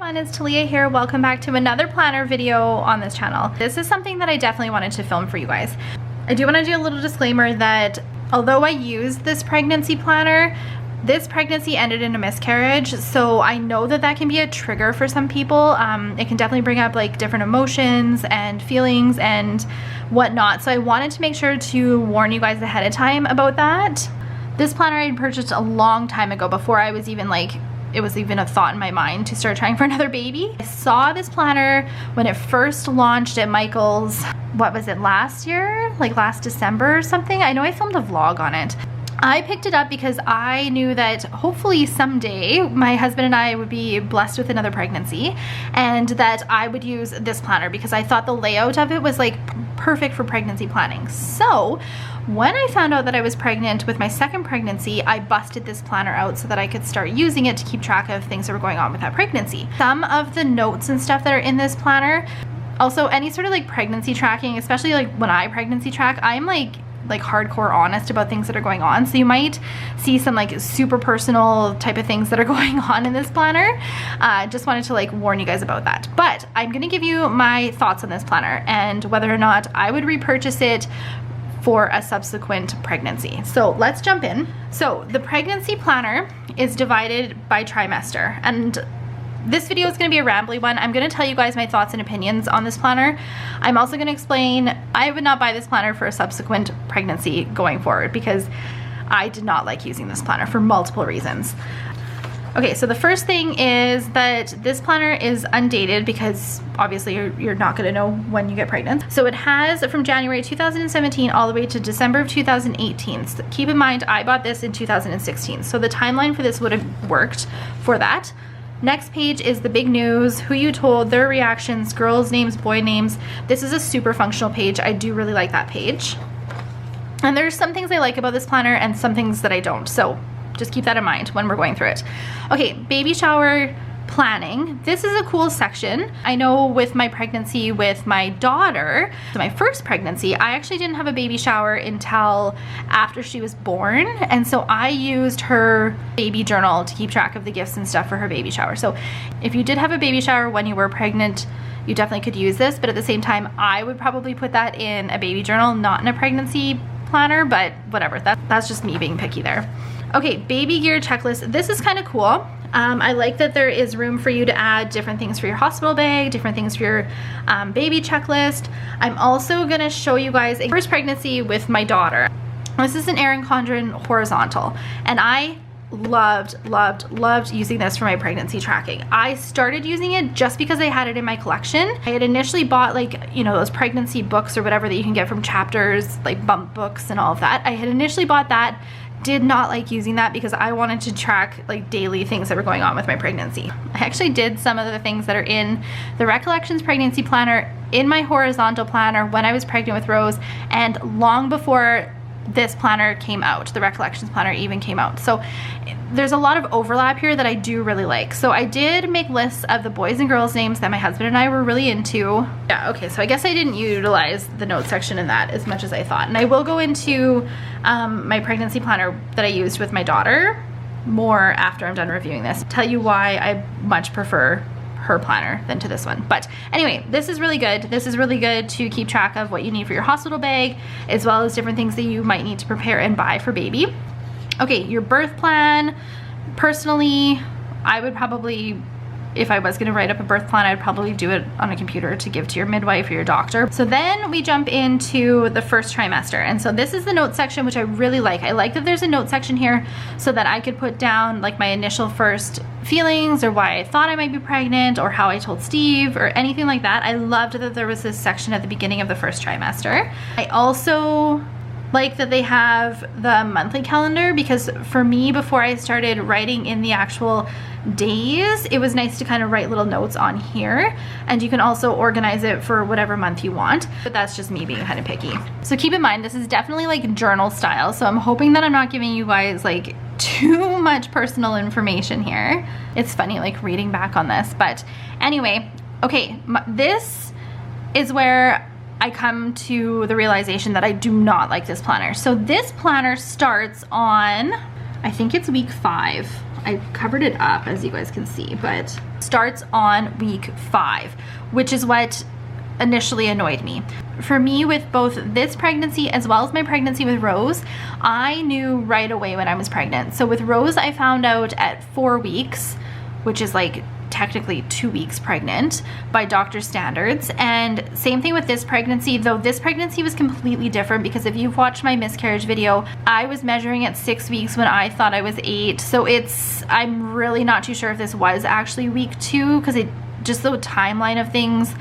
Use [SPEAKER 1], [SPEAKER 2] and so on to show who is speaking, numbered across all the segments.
[SPEAKER 1] everyone, it's Talia here. Welcome back to another planner video on this channel. This is something that I definitely wanted to film for you guys. I do want to do a little disclaimer that although I used this pregnancy planner, this pregnancy ended in a miscarriage, so I know that that can be a trigger for some people. It can definitely bring up like different emotions and feelings and whatnot, so I wanted to make sure to warn you guys ahead of time about that. This planner I had purchased a long time ago, before I was even like, it was even a thought in my mind to start trying for another baby. I saw this planner when it first launched at Michael's, what was it, last year? Like last December or something? I know I filmed a vlog on it. I picked it up because I knew that hopefully someday my husband and I would be blessed with another pregnancy, and that I would use this planner because I thought the layout of it was like perfect for pregnancy planning. So when I found out that I was pregnant with my second pregnancy, I busted this planner out so that I could start using it to keep track of things that were going on with that pregnancy. Some of the notes and stuff that are in this planner, also any sort of like pregnancy tracking, especially like when I pregnancy track, I'm like hardcore honest about things that are going on, so you might see some like super personal type of things that are going on in this planner. Just wanted to like warn you guys about that. But I'm gonna give you my thoughts on this planner and whether or not I would repurchase it for a subsequent pregnancy. So let's jump in. So the pregnancy planner is divided by trimester, and this video is going to be a rambly one. I'm going to tell you guys my thoughts and opinions on this planner. I'm also going to explain I would not buy this planner for a subsequent pregnancy going forward because I did not like using this planner for multiple reasons. Okay, so the first thing is that this planner is undated because obviously you're not going to know when you get pregnant. So it has from January 2017 all the way to December of 2018. So keep in mind I bought this in 2016, so the timeline for this would have worked for that. Next page is the big news, who you told, their reactions, girls' names, boy names. This is a super functional page. I do really like that page. And there's some things I like about this planner and some things that I don't. So just keep that in mind when we're going through it. Okay, baby shower planning. This is a cool section. I know with my pregnancy with my daughter, so my first pregnancy, I actually didn't have a baby shower until after she was born, and so I used her baby journal to keep track of the gifts and stuff for her baby shower. So if you did have a baby shower when you were pregnant, you definitely could use this, but at the same time I would probably put that in a baby journal, not in a pregnancy planner, but whatever, that's just me being picky there. Okay, baby gear checklist. This is kind of cool. I like that there is room for you to add different things for your hospital bag, different things for your baby checklist. I'm also gonna show you guys a first pregnancy with my daughter. This is an Erin Condren horizontal, and I loved using this for my pregnancy tracking. I started using it just because I had it in my collection. I had initially bought like, you know, those pregnancy books or whatever that you can get from Chapters, like bump books and all of that. I had initially bought that. Did not like using that because I wanted to track like daily things that were going on with my pregnancy. I actually did some of the things that are in the Recollections pregnancy planner in my horizontal planner when I was pregnant with Rose, and long before this planner came out, the Recollections planner even came out. So there's a lot of overlap here that I do really like. So I did make lists of the boys and girls names that my husband and I were really into. Yeah, okay, so I guess I didn't utilize the notes section in that as much as I thought. And I will go into my pregnancy planner that I used with my daughter more after I'm done reviewing this. Tell you why I much prefer her planner than to this one. But anyway, this is really good. This is really good to keep track of what you need for your hospital bag, as well as different things that you might need to prepare and buy for baby. Okay, your birth plan. Personally, I would probably, if I was gonna write up a birth plan, I'd probably do it on a computer to give to your midwife or your doctor. So then we jump into the first trimester. And so this is the note section, which I really like. I like that there's a note section here so that I could put down like my initial first feelings or why I thought I might be pregnant or how I told Steve or anything like that. I loved that there was this section at the beginning of the first trimester. I also like that they have the monthly calendar because for me, before I started writing in the actual days, it was nice to kind of write little notes on here, and you can also organize it for whatever month you want, but that's just me being kind of picky. So keep in mind, this is definitely like journal style, so I'm hoping that I'm not giving you guys like too much personal information here. It's funny like reading back on this, but anyway, okay, this is where I come to the realization that I do not like this planner. So this planner starts on, I think it's week 5 I covered it up as you guys can see, but starts on week 5, which is what initially annoyed me. For me, with both this pregnancy as well as my pregnancy with Rose, I knew right away when I was pregnant. So with Rose, I found out at 4 weeks, which is like technically 2 weeks pregnant by doctor standards. And same thing with this pregnancy, though this pregnancy was completely different because if you've watched my miscarriage video, I was measuring at 6 weeks when I thought I was 8. So I'm really not too sure if this was actually week 2 because just the timeline of things,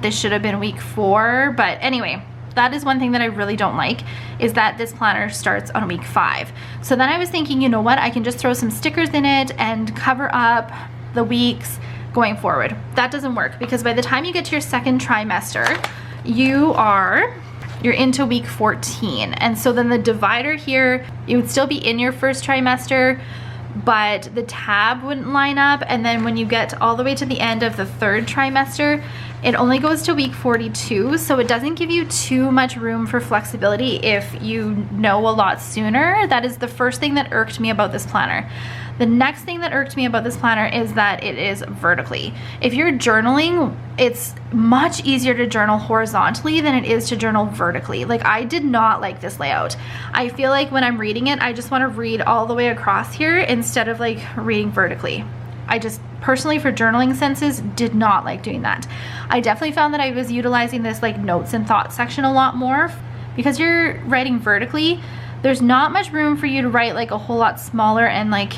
[SPEAKER 1] this should have been week 4. But anyway, that is one thing that I really don't like, is that this planner starts on week 5. So then I was thinking, you know what, I can just throw some stickers in it and cover up the weeks going forward. That doesn't work because by the time you get to your second trimester, you're into week 14. And so then the divider here, you would still be in your first trimester, but the tab wouldn't line up. And then when you get all the way to the end of the third trimester, it only goes to week 42. So it doesn't give you too much room for flexibility if you know a lot sooner. That is the first thing that irked me about this planner. The next thing that irked me about this planner is that it is vertically. If you're journaling, it's much easier to journal horizontally than it is to journal vertically. Like, I did not like this layout. I feel like when I'm reading it, I just want to read all the way across here instead of like reading vertically. I just personally, for journaling senses, did not like doing that. I definitely found that I was utilizing this like notes and thoughts section a lot more. Because you're writing vertically, there's not much room for you to write like a whole lot smaller and like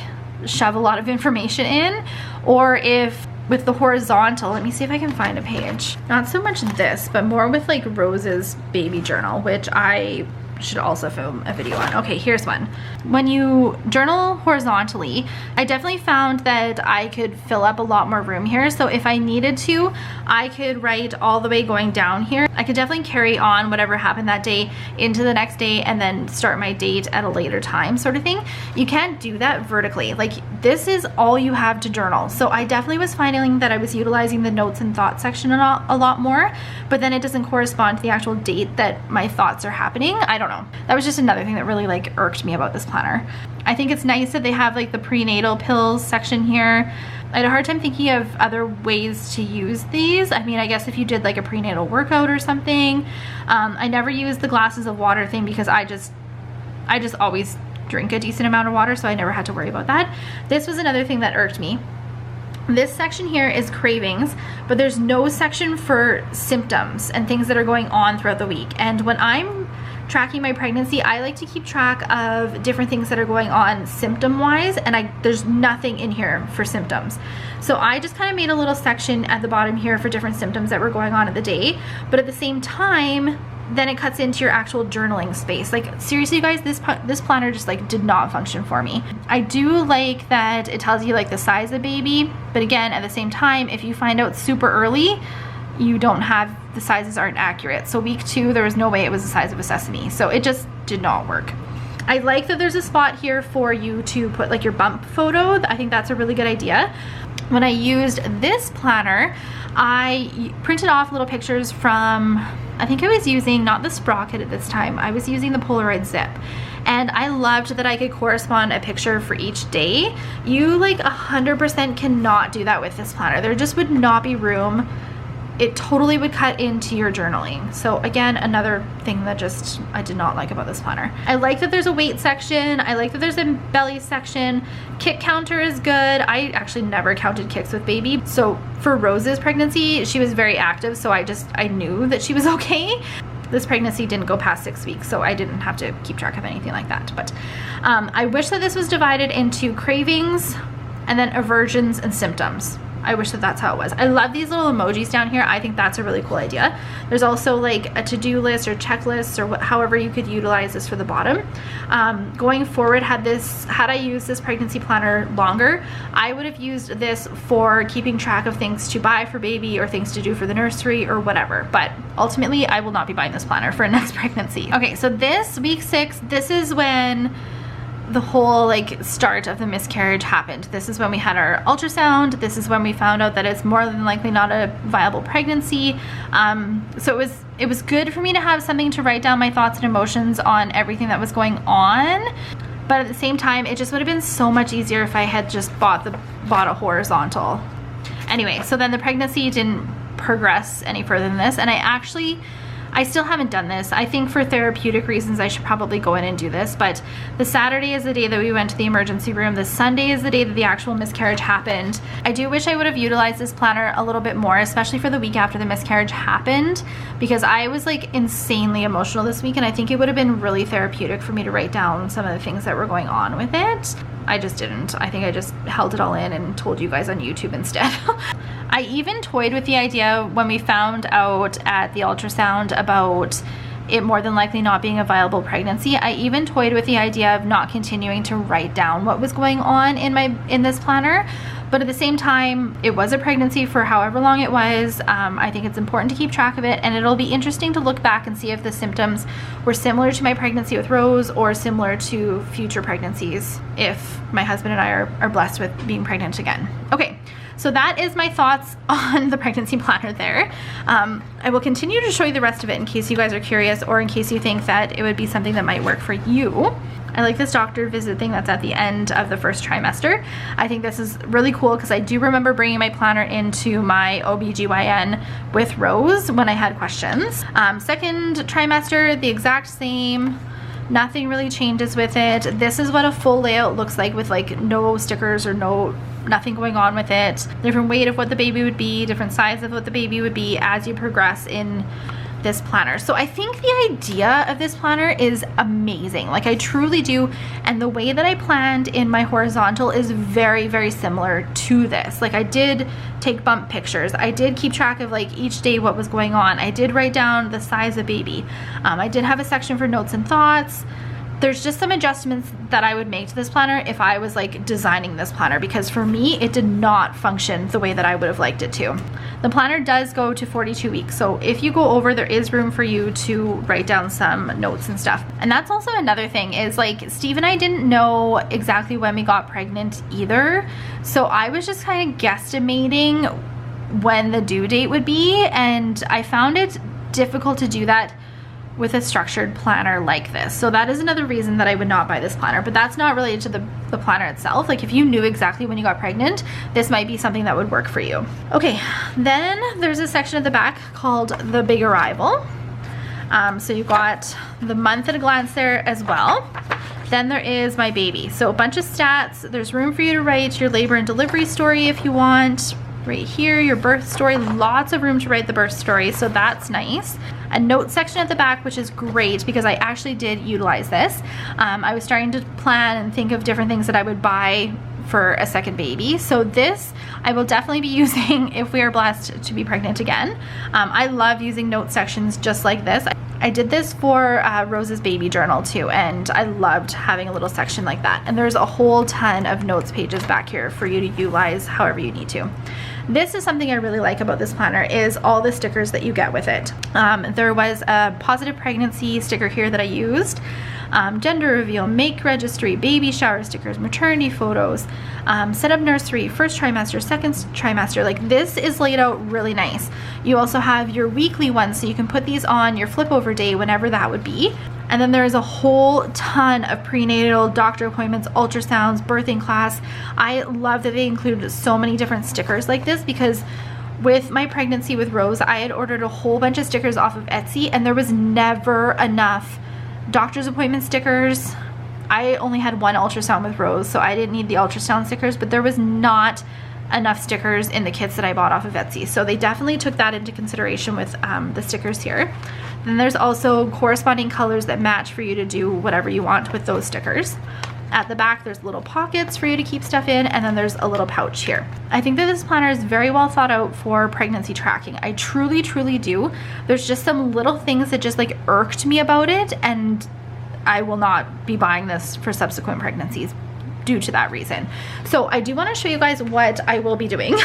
[SPEAKER 1] shove a lot of information in. Or if with the horizontal, let me see if I can find a page. Not so much this, but more with like Rose's baby journal, which I should also film a video on. Okay, here's one. When you journal horizontally, I definitely found that I could fill up a lot more room here. So if I needed to, I could write all the way going down here. I could definitely carry on whatever happened that day into the next day and then start my date at a later time, sort of thing. You can't do that vertically. Like, this is all you have to journal. So I definitely was finding that I was utilizing the notes and thoughts section a lot more, but then it doesn't correspond to the actual date that my thoughts are happening. I don't know. That was just another thing that really like irked me about this planner. I think it's nice that they have like the prenatal pills section here. I had a hard time thinking of other ways to use these. I mean, I guess if you did like a prenatal workout or something. I never used the glasses of water thing because I just always drink a decent amount of water, so I never had to worry about that. This was another thing that irked me. This section here is cravings, but there's no section for symptoms and things that are going on throughout the week. And when I'm tracking my pregnancy, I like to keep track of different things that are going on symptom-wise, and there's nothing in here for symptoms. So I just kind of made a little section at the bottom here for different symptoms that were going on at the day, but at the same time, then it cuts into your actual journaling space. Like, seriously, you guys, this planner just like did not function for me. I do like that it tells you like the size of baby, but again, at the same time, if you find out super early, the sizes aren't accurate. So week 2, there was no way it was the size of a sesame. So it just did not work. I like that there's a spot here for you to put like your bump photo. I think that's a really good idea. When I used this planner, I printed off little pictures from, I think I was using, not the Sprocket at this time, I was using the Polaroid Zip. And I loved that I could correspond a picture for each day. You like 100% cannot do that with this planner. There just would not be room. It totally would cut into your journaling. So again, another thing that just I did not like about this planner. I like that there's a weight section. I like that there's a belly section. Kick counter is good. I actually never counted kicks with baby. So for Rose's pregnancy, she was very active, so I knew that she was okay. This pregnancy didn't go past 6 weeks, so I didn't have to keep track of anything like that. But I wish that this was divided into cravings and then aversions and symptoms. I wish that that's how it was. I love these little emojis down here. I think that's a really cool idea. There's also like a to-do list or checklists or however you could utilize this for the bottom. Going forward, had I used this pregnancy planner longer, I would have used this for keeping track of things to buy for baby or things to do for the nursery or whatever. But ultimately, I will not be buying this planner for next pregnancy. Okay, so this week 6, this is when the whole like start of the miscarriage happened. This is when we had our ultrasound. This is when we found out that it's more than likely not a viable pregnancy. So it was good for me to have something to write down my thoughts and emotions on everything that was going on. But at the same time, it just would have been so much easier if I had just bought a horizontal. Anyway, so then the pregnancy didn't progress any further than this, and I still haven't done this. I think for therapeutic reasons I should probably go in and do this, but the Saturday is the day that we went to the emergency room. The Sunday is the day that the actual miscarriage happened. I do wish I would have utilized this planner a little bit more, especially for the week after the miscarriage happened, because I was like insanely emotional this week, and I think it would have been really therapeutic for me to write down some of the things that were going on with it. I just didn't. I think I just held it all in and told you guys on YouTube instead. I even toyed with the idea when we found out at the ultrasound about it more than likely not being a viable pregnancy. I even toyed with the idea of not continuing to write down what was going on in this planner. But at the same time, it was a pregnancy for however long it was. I think it's important to keep track of it, and it'll be interesting to look back and see if the symptoms were similar to my pregnancy with Rose or similar to future pregnancies if my husband and I are blessed with being pregnant again. Okay, so that is my thoughts on the pregnancy planner there. I will continue to show you the rest of it in case you guys are curious, or in case you think that it would be something that might work for you. I like this doctor visit thing that's at the end of the first trimester. I think this is really cool because I do remember bringing my planner into my OBGYN with Rose when I had questions. Second trimester, the exact same. Nothing really changes with it. This is what a full layout looks like with like no stickers or nothing going on with it. Different weight of what the baby would be, different size of what the baby would be as you progress in this planner. So I think the idea of this planner is amazing. Like, I truly do. And the way that I planned in my horizontal is very, very similar to this. Like, I did take bump pictures. I did keep track of like each day what was going on. I did write down the size of baby. I did have a section for notes and thoughts. There's just some adjustments that I would make to this planner if I was like designing this planner, because for me it did not function the way that I would have liked it to. The planner does go to 42 weeks, so if you go over, there is room for you to write down some notes and stuff. And that's also another thing, is like Steve and I didn't know exactly when we got pregnant either, so I was just kind of guesstimating when the due date would be, and I found it difficult to do that with a structured planner like this. So that is another reason that I would not buy this planner, but that's not related to the planner itself. Like, if you knew exactly when you got pregnant, this might be something that would work for you. Okay, then there's a section at the back called the big arrival. So you've got the month at a glance there as well. Then there is my baby. So a bunch of stats. There's room for you to write your labor and delivery story if you want. Right here, your birth story, lots of room to write the birth story, so that's nice. A note section at the back, which is great because I actually did utilize this. I was starting to plan and think of different things that I would buy for a second baby. So this I will definitely be using if we are blessed to be pregnant again. I love using note sections just like this. I did this for Rose's baby journal too, and I loved having a little section like that. And there's a whole ton of notes pages back here for you to utilize however you need to. This is something I really like about this planner, is all the stickers that you get with it. There was a positive pregnancy sticker here that I used. Gender reveal, make registry, baby shower stickers, maternity photos, set up nursery, first trimester, second trimester. Like, this is laid out really nice. You also have your weekly ones, so you can put these on your flip over day whenever that would be. And then there's a whole ton of prenatal, doctor appointments, ultrasounds, birthing class. I love that they include so many different stickers like this, because with my pregnancy with Rose, I had ordered a whole bunch of stickers off of Etsy, and there was never enough doctor's appointment stickers. I only had one ultrasound with Rose, so I didn't need the ultrasound stickers, but there was not enough stickers in the kits that I bought off of Etsy. So they definitely took that into consideration with the stickers here. Then there's also corresponding colors that match for you to do whatever you want with those stickers. At the back, there's little pockets for you to keep stuff in, and then there's a little pouch here. I think that this planner is very well thought out for pregnancy tracking. I truly, truly do. There's just some little things that just like irked me about it, and I will not be buying this for subsequent pregnancies due to that reason. So I do want to show you guys what I will be doing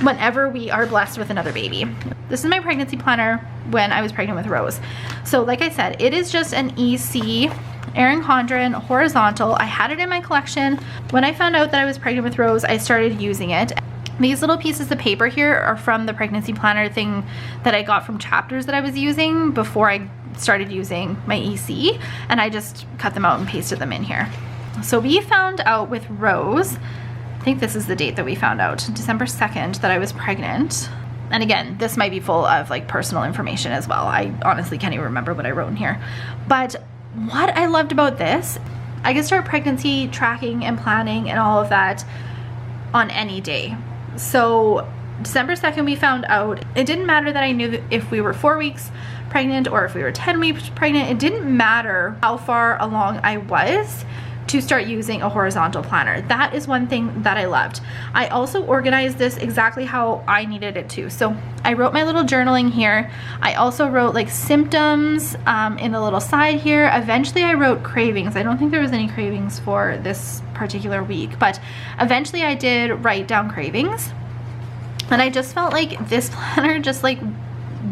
[SPEAKER 1] whenever we are blessed with another baby. This is my pregnancy planner when I was pregnant with Rose. So like I said, it is just an EC Erin Condren horizontal. I had it in my collection. When I found out that I was pregnant with Rose, I started using it. These little pieces of paper here are from the pregnancy planner thing that I got from Chapters that I was using before I started using my EC, and I just cut them out and pasted them in here. So we found out with Rose, I think this is the date that we found out, December 2nd, that I was pregnant. And again, this might be full of like personal information as well. I honestly can't even remember what I wrote in here. But what I loved about this, I could start pregnancy tracking and planning and all of that on any day. So December 2nd we found out. It didn't matter that I knew that if we were 4 weeks pregnant or if we were 10 weeks pregnant. It didn't matter how far along I was to start using a horizontal planner. That is one thing that I loved. I also organized this exactly how I needed it to. So I wrote my little journaling here. I also wrote like symptoms in the little side here. Eventually I wrote cravings. I don't think there was any cravings for this particular week, but eventually I did write down cravings. And I just felt like this planner just like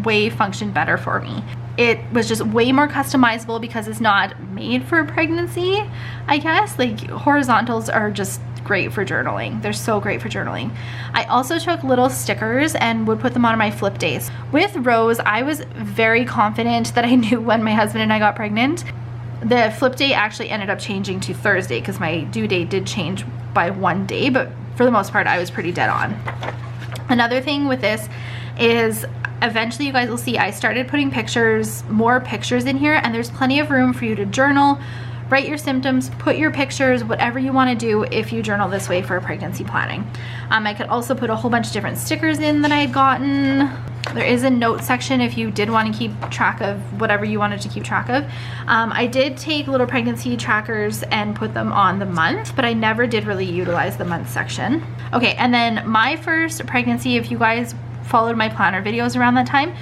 [SPEAKER 1] way functioned better for me. It was just way more customizable because it's not made for pregnancy, I guess. Like horizontals are just great for journaling. They're so great for journaling. I also took little stickers and would put them on my flip days. With Rose, I was very confident that I knew when my husband and I got pregnant. The flip day actually ended up changing to Thursday because my due date did change by 1 day, but for the most part, I was pretty dead on. Another thing with this is eventually you guys will see I started putting pictures, more pictures in here, and there's plenty of room for you to journal, write your symptoms, put your pictures, whatever you want to do if you journal this way for pregnancy planning. I could also put a whole bunch of different stickers in that I had gotten. There is a note section if you did want to keep track of whatever you wanted to keep track of. I did take little pregnancy trackers and put them on the month, but I never did really utilize the month section. Okay, and then my first pregnancy, if you guys followed my planner videos around that time,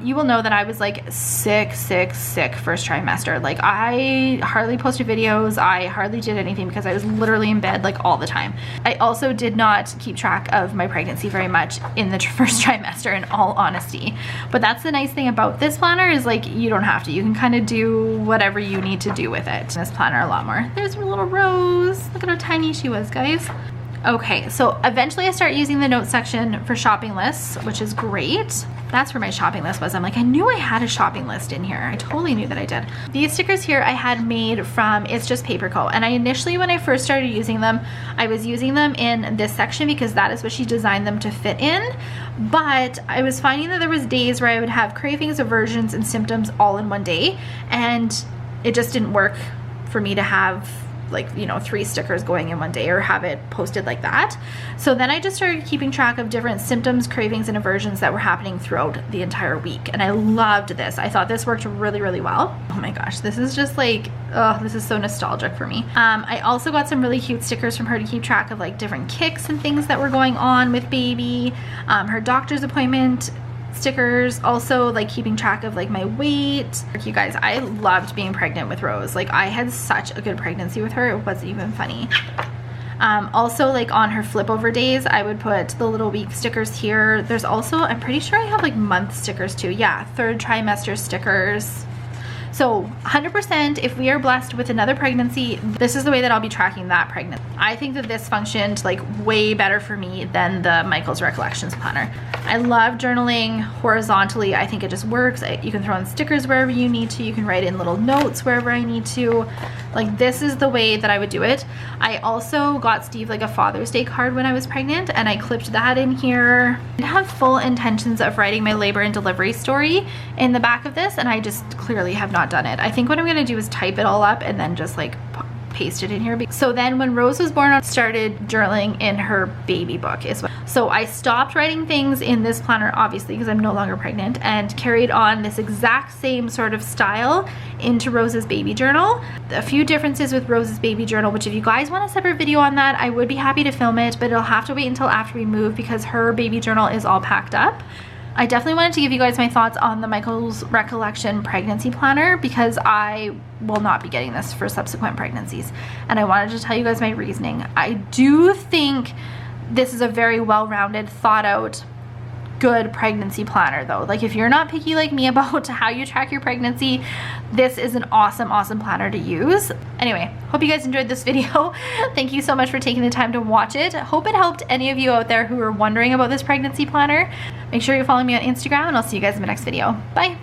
[SPEAKER 1] you will know that I was like sick first trimester. Like I hardly posted videos, I hardly did anything because I was literally in bed like all the time. I also did not keep track of my pregnancy very much in the first trimester, in all honesty. But that's the nice thing about this planner is like you don't have to. You can kind of do whatever you need to do with it. This planner a lot more. There's her little Rose. Look at how tiny she was, guys. Okay, so eventually I start using the note section for shopping lists, which is great. That's where my shopping list was. I'm like, I knew I had a shopping list in here. I totally knew that I did. These stickers here I had made from It's Just Paper Co. And I initially, when I first started using them, I was using them in this section because that is what she designed them to fit in. But I was finding that there was days where I would have cravings, aversions, and symptoms all in one day. And it just didn't work for me to have like, you know, 3 stickers going in one day or have it posted like that. So then I just started keeping track of different symptoms, cravings, and aversions that were happening throughout the entire week. And I loved this. I thought this worked really, really well. Oh my gosh, this is just like, oh, this is so nostalgic for me. I also got some really cute stickers from her to keep track of like different kicks and things that were going on with baby, her doctor's appointment stickers, also like keeping track of like my weight. You guys, I loved being pregnant with Rose. Like I had such a good pregnancy with her, it wasn't even funny. Also like on her flip over days, I would put the little week stickers here. There's also, I'm pretty sure I have like month stickers too. Yeah, 3rd trimester stickers. So 100%, if we are blessed with another pregnancy, this is the way that I'll be tracking that pregnancy. I think that this functioned like way better for me than the Michael's Recollections planner. I love journaling horizontally. I think it just works. You can throw in stickers wherever you need to. You can write in little notes wherever I need to. Like this is the way that I would do it. I also got Steve like a Father's Day card when I was pregnant, and I clipped that in here. I have full intentions of writing my labor and delivery story in the back of this, and I just clearly have not done it. I think what I'm gonna do is type it all up and then just like paste it in here. So then when Rose was born, I started journaling in her baby book as well. So I stopped writing things in this planner, obviously, because I'm no longer pregnant, and carried on this exact same sort of style into Rose's baby journal. A few differences with Rose's baby journal, which if you guys want a separate video on that, I would be happy to film it, but it'll have to wait until after we move because her baby journal is all packed up. I definitely wanted to give you guys my thoughts on the Michael's Recollection pregnancy planner because I will not be getting this for subsequent pregnancies. And I wanted to tell you guys my reasoning. I do think this is a very well-rounded, thought-out, good pregnancy planner though. Like if you're not picky like me about how you track your pregnancy, this is an awesome planner to use. Anyway, hope you guys enjoyed this video. Thank you so much for taking the time to watch it. Hope it helped any of you out there who are wondering about this pregnancy planner. Make sure you follow me on Instagram, and I'll see you guys in the next video. Bye.